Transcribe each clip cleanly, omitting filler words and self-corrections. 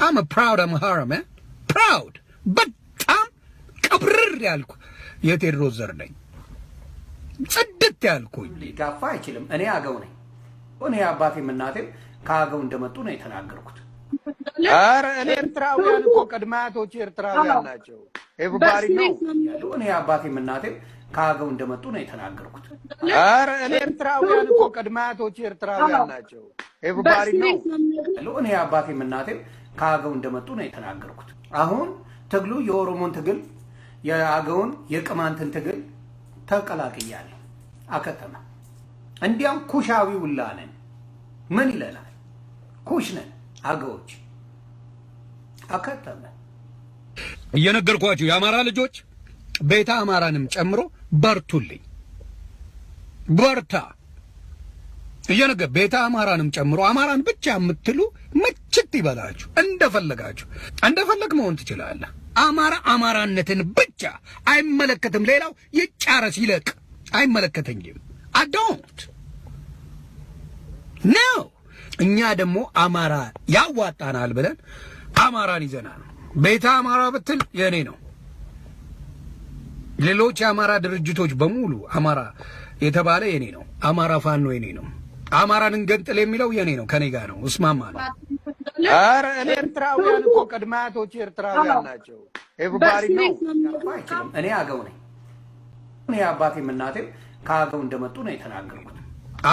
I'm a proud Amhara, man. Proud. በጣም ቀብርር ያልኩ የቴዎድሮስ ዘር ነኝ። ጽድት ያልኩኝ ሊጋፋ አይችልም። እኔ አገው ነኝ። እኔ አባቴም እናቴም ከአገው እንደመጡ ነው የተናገርኩት። ኧረ እኔ ኤርትራውያን እኮ ቀድማያቶች ኤርትራውያን ናቸው። ኤቭሪባዲ ነው ያለው። እኔ አባቴም እናቴም ከአገው እንደመጡ ነው የተናገርኩት። ኧረ እኔ ኤርትራውያን እኮ ቀድማያቶች ኤርትራውያን ናቸው። ኤቭሪባዲ ነው ያለው። እኔ አባቴም እናቴም ከአገው እንደመጡ ነው የተናገርኩት። አሁን ትግሉ የኦሮሞን ትግል የአገውን የቅማንትን ትግል ተቀላቅያለሁ። አከተመ። እንዲያም ኩሻዊ ውላ ነን። ምን ይለናል? ኩሽ ነን አገዎች። አከተመ። እየነገርኳችሁ የአማራ ልጆች ቤተ አማራንም ጨምሮ በርቱልኝ፣ በርታ። እየነገር ቤተ አማራንም ጨምሮ አማራን ብቻ የምትሉ ምችት ይበላችሁ። እንደፈለግ መሆን ትችላለህ። አማራ አማራነትን ብቻ አይመለከትም። ሌላው ይጫረስ ይለቅ፣ አይመለከተኝም። አዶንት ነው። እኛ ደግሞ አማራ ያዋጣናል ብለን አማራን ይዘናል። ቤተ አማራ ብትል የኔ ነው። ሌሎች የአማራ ድርጅቶች በሙሉ አማራ የተባለ የኔ ነው። አማራ ፋኖ የኔ ነው። አማራን እንገንጥል የሚለው የኔ ነው። ከኔ ጋር ነው። እስማማ ነው። ኧረ እኔ ኤርትራውያን እኮ ቀድማያቶች ኤርትራውያን ናቸው። ኤቭሪባዲ ነው። እኔ አገው ነኝ። እኔ አባቴም እናቴም ከአገው እንደመጡ ነው የተናገርኩት።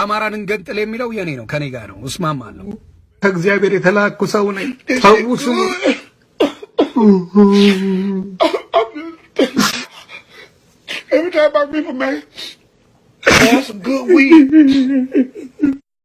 አማራን እንገንጥል የሚለው የኔ ነው። ከኔ ጋር ነው። እስማማ ነው። ከእግዚአብሔር የተላኩ ሰው ነኝ። ፈውሱ። Every time I reap a man, that's some good weed.